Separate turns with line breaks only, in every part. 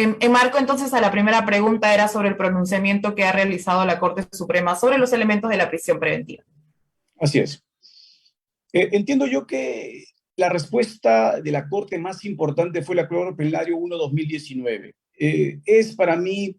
En marco entonces a la primera pregunta era sobre el pronunciamiento que ha realizado la Corte Suprema sobre los elementos de la prisión preventiva.
Así es. Entiendo yo que la respuesta de la Corte más importante fue el Acuerdo Plenario 1-2019. Es para mí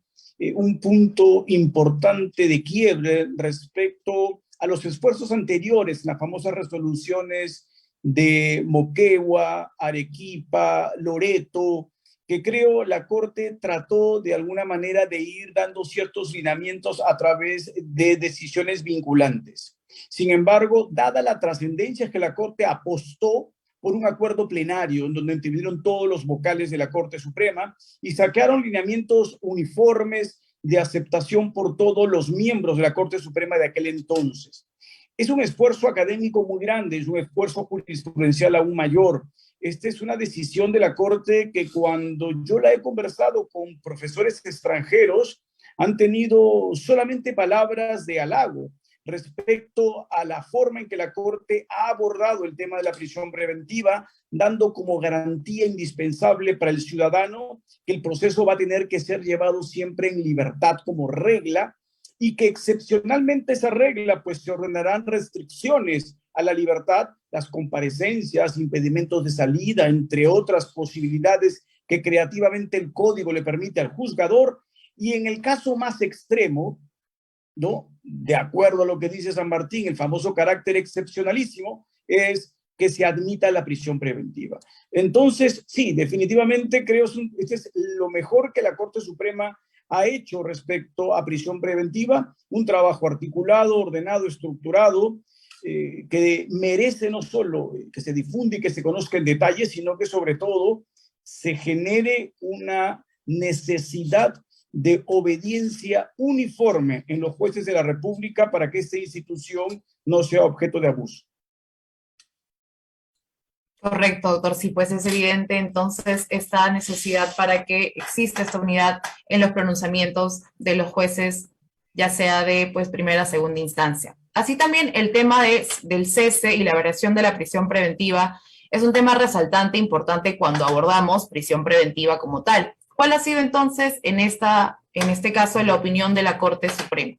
un punto importante de quiebre respecto a los esfuerzos anteriores, las famosas resoluciones de Moquegua, Arequipa, Loreto, que creo la Corte trató de alguna manera de ir dando ciertos lineamientos a través de decisiones vinculantes. Sin embargo, dada la trascendencia que la Corte apostó por un acuerdo plenario en donde intervinieron todos los vocales de la Corte Suprema y sacaron lineamientos uniformes de aceptación por todos los miembros de la Corte Suprema de aquel entonces. Es un esfuerzo académico muy grande, es un esfuerzo jurisprudencial aún mayor. Esta es una decisión de la Corte que cuando yo la he conversado con profesores extranjeros han tenido solamente palabras de halago respecto a la forma en que la Corte ha abordado el tema de la prisión preventiva, dando como garantía indispensable para el ciudadano que el proceso va a tener que ser llevado siempre en libertad como regla y que excepcionalmente esa regla pues se ordenarán restricciones a la libertad, las comparecencias, impedimentos de salida, entre otras posibilidades que creativamente el código le permite al juzgador. Y en el caso más extremo, ¿no? De acuerdo a lo que dice San Martín, el famoso carácter excepcionalísimo es que se admita la prisión preventiva. Entonces, sí, definitivamente creo que este es lo mejor que la Corte Suprema ha hecho respecto a prisión preventiva, un trabajo articulado, ordenado, estructurado, que merece no solo que se difunda y que se conozca en detalle, sino que sobre todo se genere una necesidad de obediencia uniforme en los jueces de la República para que esta institución no sea objeto de abuso.
Correcto, doctor. Sí, pues es evidente entonces esta necesidad para que exista esta unidad en los pronunciamientos de los jueces, ya sea de pues primera o segunda instancia. Así también el tema del cese y la variación de la prisión preventiva es un tema resaltante, importante cuando abordamos prisión preventiva como tal. ¿Cuál ha sido entonces en este caso la opinión de la Corte Suprema?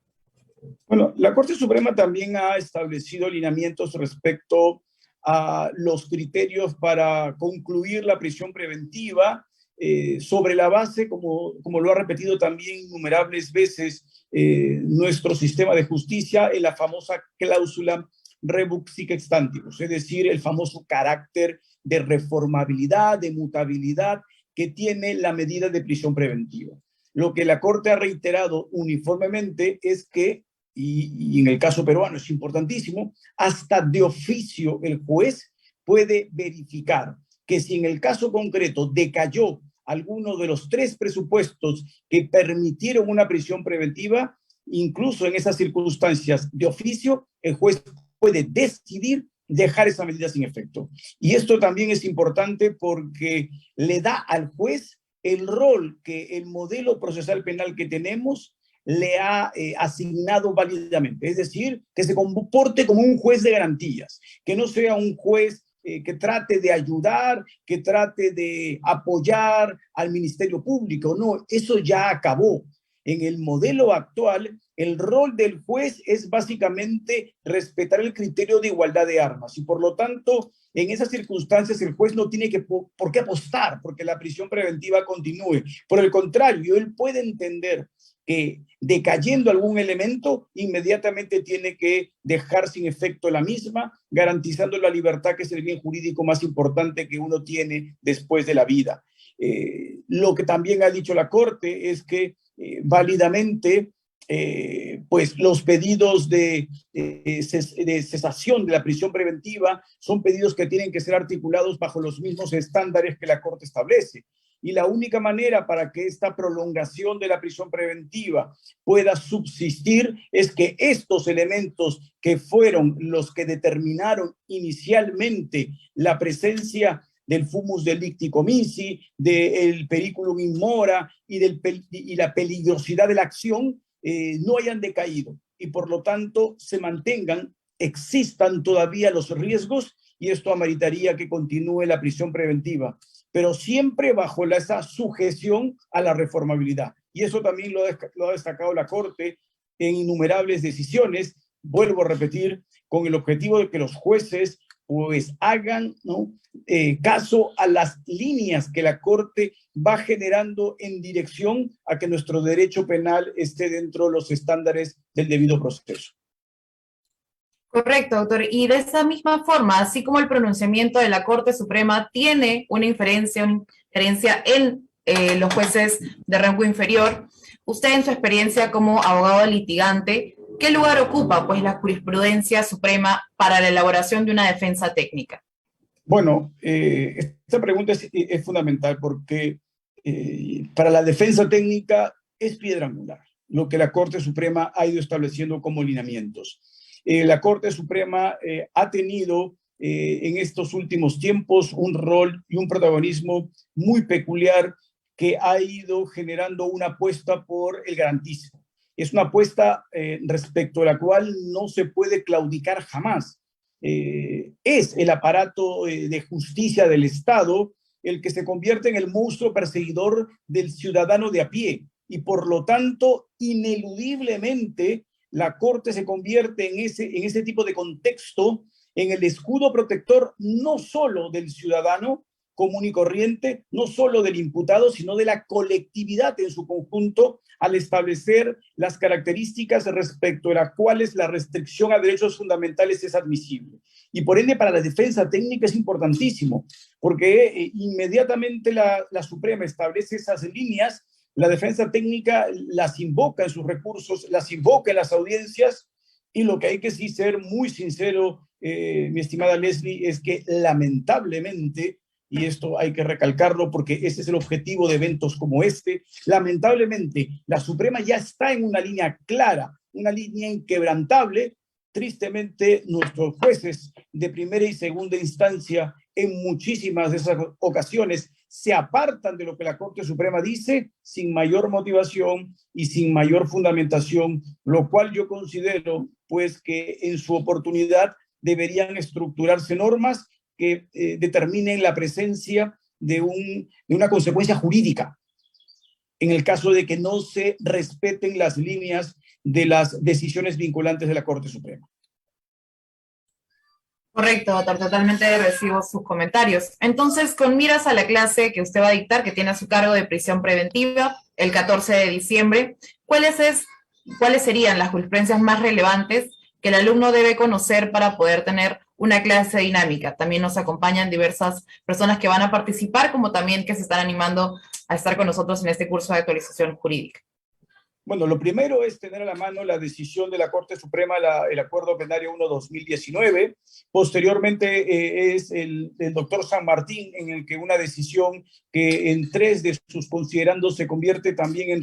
Bueno, la Corte Suprema también ha establecido lineamientos respecto a los criterios para concluir la prisión preventiva sobre la base, como lo ha repetido también innumerables veces nuestro sistema de justicia, en la famosa cláusula rebus sic extantibus, es decir, el famoso carácter de reformabilidad, de mutabilidad que tiene la medida de prisión preventiva. Lo que la Corte ha reiterado uniformemente es que, y en el caso peruano es importantísimo, hasta de oficio el juez puede verificar que si en el caso concreto decayó alguno de los tres presupuestos que permitieron una prisión preventiva, incluso en esas circunstancias de oficio, el juez puede decidir dejar esa medida sin efecto. Y esto también es importante porque le da al juez el rol que el modelo procesal penal que tenemos le ha asignado válidamente. Es decir, que se comporte como un juez de garantías, que no sea un juez que trate de ayudar, que trate de apoyar al Ministerio Público. No, eso ya acabó. En el modelo actual, el rol del juez es básicamente respetar el criterio de igualdad de armas y por lo tanto, en esas circunstancias el juez no tiene por qué apostar porque la prisión preventiva continúe. Por el contrario, él puede entender que decayendo algún elemento, inmediatamente tiene que dejar sin efecto la misma, garantizando la libertad, que es el bien jurídico más importante que uno tiene después de la vida. Lo que también ha dicho la Corte es que válidamente pues los pedidos de cesación de la prisión preventiva son pedidos que tienen que ser articulados bajo los mismos estándares que la Corte establece. Y la única manera para que esta prolongación de la prisión preventiva pueda subsistir es que estos elementos que fueron los que determinaron inicialmente la presencia del fumus delicti comissi, del periculum in mora y la peligrosidad de la acción no hayan decaído y por lo tanto se mantengan, existan todavía los riesgos y esto ameritaría que continúe la prisión preventiva. pero siempre bajo esa sujeción a la reformabilidad. Y eso también lo ha destacado la Corte en innumerables decisiones, vuelvo a repetir, con el objetivo de que los jueces pues hagan, ¿no?, caso a las líneas que la Corte va generando en dirección a que nuestro derecho penal esté dentro de los estándares del debido proceso.
Correcto, doctor. Y de esa misma forma, así como el pronunciamiento de la Corte Suprema tiene una inferencia en los jueces de rango inferior, usted en su experiencia como abogado litigante, ¿qué lugar ocupa pues la jurisprudencia suprema para la elaboración de una defensa técnica?
Bueno, esta pregunta es fundamental porque para la defensa técnica es piedra angular lo que la Corte Suprema ha ido estableciendo como lineamientos. La Corte Suprema ha tenido en estos últimos tiempos un rol y un protagonismo muy peculiar que ha ido generando una apuesta por el garantismo. Es una apuesta respecto a la cual no se puede claudicar jamás. Es el aparato de justicia del Estado el que se convierte en el monstruo perseguidor del ciudadano de a pie y por lo tanto ineludiblemente la Corte se convierte en ese tipo de contexto en el escudo protector no solo del ciudadano común y corriente, no solo del imputado, sino de la colectividad en su conjunto, al establecer las características respecto a las cuales la restricción a derechos fundamentales es admisible. Y por ende, para la defensa técnica es importantísimo, porque inmediatamente la Suprema establece esas líneas, la defensa técnica las invoca en sus recursos, las invoca en las audiencias, y lo que hay que sí ser muy sincero, mi estimada Leslie, es que lamentablemente, y esto hay que recalcarlo porque ese es el objetivo de eventos como este, lamentablemente la Suprema ya está en una línea clara, una línea inquebrantable. Tristemente, nuestros jueces de primera y segunda instancia en muchísimas de esas ocasiones se apartan de lo que la Corte Suprema dice sin mayor motivación y sin mayor fundamentación, lo cual yo considero pues que en su oportunidad deberían estructurarse normas que determinen la presencia de una consecuencia jurídica en el caso de que no se respeten las líneas de las decisiones vinculantes de la Corte Suprema.
Correcto, doctor, totalmente recibo sus comentarios. Entonces, con miras a la clase que usted va a dictar, que tiene a su cargo de prisión preventiva, el 14 de diciembre, ¿cuáles serían las jurisprudencias más relevantes que el alumno debe conocer para poder tener una clase dinámica? También nos acompañan diversas personas que van a participar, como también que se están animando a estar con nosotros en este curso de actualización jurídica.
Bueno, lo primero es tener a la mano la decisión de la Corte Suprema, el Acuerdo Plenario 1-2019. Posteriormente es el doctor San Martín, en el que una decisión que en 3 de sus considerandos se convierte también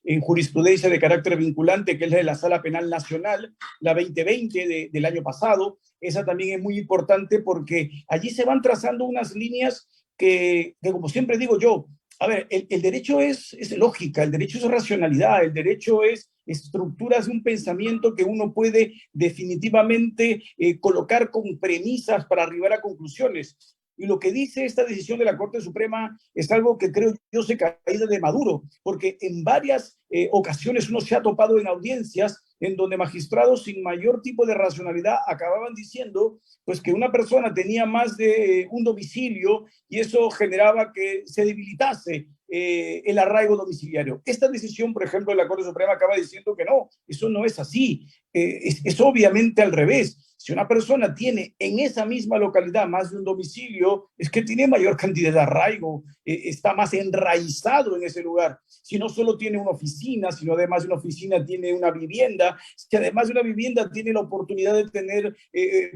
en jurisprudencia de carácter vinculante, que es la de la Sala Penal Nacional, la 2020 del año pasado. Esa también es muy importante porque allí se van trazando unas líneas que como siempre digo yo, a ver, el derecho es lógica, el derecho es racionalidad, el derecho es estructuras de un pensamiento que uno puede definitivamente colocar con premisas para arribar a conclusiones. Y lo que dice esta decisión de la Corte Suprema es algo que creo yo se caída de maduro, porque en varias ocasiones uno se ha topado en audiencias en donde magistrados sin mayor tipo de racionalidad acababan diciendo pues que una persona tenía más de un domicilio y eso generaba que se debilitase el arraigo domiciliario. Esta decisión, por ejemplo, de la Corte Suprema acaba diciendo que no, eso no es así, es obviamente al revés. Si una persona tiene en esa misma localidad más de un domicilio, es que tiene mayor cantidad de arraigo, está más enraizado en ese lugar. Si no solo tiene una oficina, sino además de una oficina tiene una vivienda, si además de una vivienda tiene la oportunidad de tener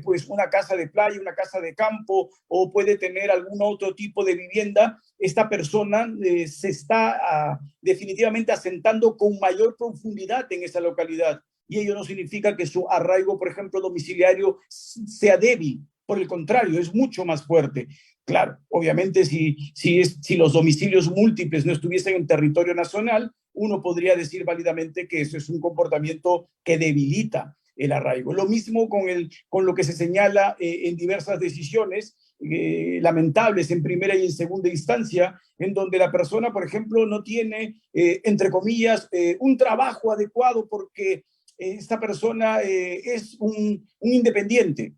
pues una casa de playa, una casa de campo, o puede tener algún otro tipo de vivienda, esta persona se está definitivamente asentando con mayor profundidad en esa localidad. Y ello no significa que su arraigo, por ejemplo, domiciliario sea débil. Por el contrario, es mucho más fuerte. Claro, obviamente si los domicilios múltiples no estuviesen en territorio nacional, uno podría decir válidamente que eso es un comportamiento que debilita el arraigo. Lo mismo con lo que se señala en diversas decisiones, lamentables en primera y en segunda instancia, en donde la persona, por ejemplo, no tiene, entre comillas, un trabajo adecuado porque esta persona es un independiente.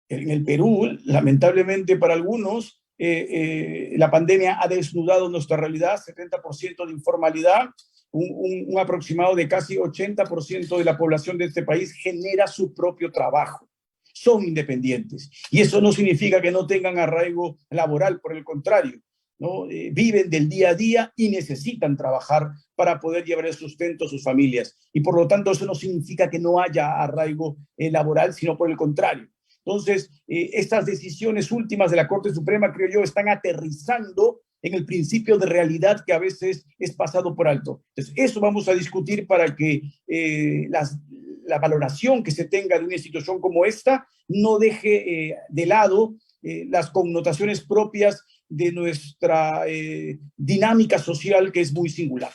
En el Perú, lamentablemente para algunos, la pandemia ha desnudado nuestra realidad, 70% de informalidad, un aproximado de casi 80% de la población de este país genera su propio trabajo. Son independientes. Y eso no significa que no tengan arraigo laboral, por el contrario, ¿no? Viven del día a día y necesitan trabajar para poder llevar el sustento a sus familias. Y por lo tanto, eso no significa que no haya arraigo laboral, sino por el contrario. Entonces, estas decisiones últimas de la Corte Suprema, creo yo, están aterrizando en el principio de realidad que a veces es pasado por alto. Entonces, eso vamos a discutir para que la valoración que se tenga de una institución como esta no deje de lado las connotaciones propias de nuestra dinámica social, que es muy singular.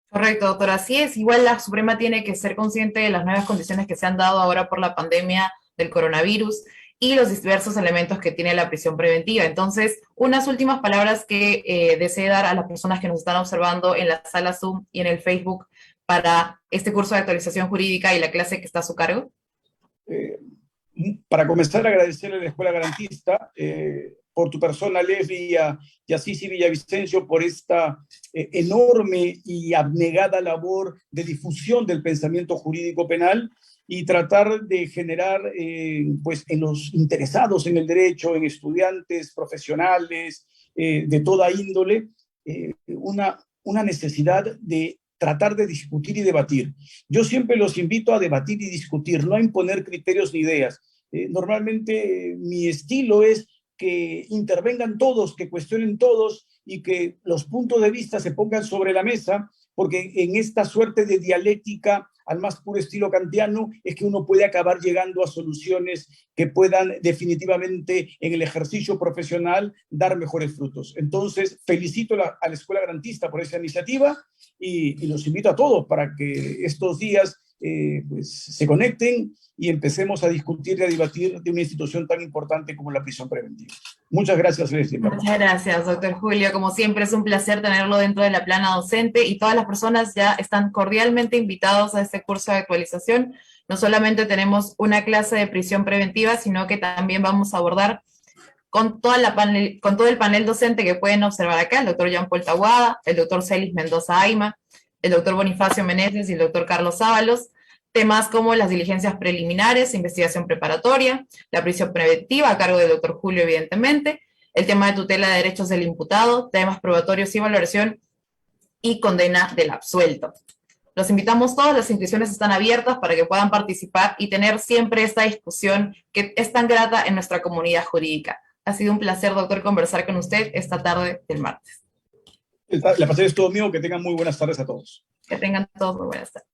Correcto, doctora. Así es. Igual la Suprema tiene que ser consciente de las nuevas condiciones que se han dado ahora por la pandemia del coronavirus y los diversos elementos que tiene la prisión preventiva. Entonces, unas últimas palabras que desee dar a las personas que nos están observando en la sala Zoom y en el Facebook para este curso de actualización jurídica y la clase que está a su cargo.
Para comenzar, agradecerle a la Escuela Garantista por tu persona, Leslie, y a Sisi Villavicencio por esta enorme y abnegada labor de difusión del pensamiento jurídico penal y tratar de generar, pues, en los interesados en el derecho, en estudiantes, profesionales, de toda índole, una necesidad de tratar de discutir y debatir. Yo siempre los invito a debatir y discutir, no a imponer criterios ni ideas. Normalmente mi estilo es que intervengan todos, que cuestionen todos y que los puntos de vista se pongan sobre la mesa, porque en esta suerte de dialéctica al más puro estilo kantiano es que uno puede acabar llegando a soluciones que puedan definitivamente en el ejercicio profesional dar mejores frutos. Entonces, felicito a la Escuela Garantista por esa iniciativa y los invito a todos para que estos días pues, se conecten y empecemos a discutir y a debatir de una institución tan importante como la prisión preventiva. Muchas gracias, Leslie.
Muchas gracias, doctor Julio. Como siempre, es un placer tenerlo dentro de la plana docente y todas las personas ya están cordialmente invitados a este curso de actualización. No solamente tenemos una clase de prisión preventiva, sino que también vamos a abordar con todo el panel docente que pueden observar acá, el doctor Jean Paul Tahuada, el doctor Celis Mendoza Aima, el doctor Bonifacio Meneses y el doctor Carlos Ábalos, temas como las diligencias preliminares, investigación preparatoria, la prisión preventiva a cargo del doctor Julio, evidentemente, el tema de tutela de derechos del imputado, temas probatorios y valoración y condena del absuelto. Los invitamos todos, las inscripciones están abiertas para que puedan participar y tener siempre esta discusión que es tan grata en nuestra comunidad jurídica. Ha sido un placer, doctor, conversar con usted esta tarde del martes.
La pasé es todo mío, que tengan muy buenas tardes a todos.
Que tengan todos muy buenas tardes.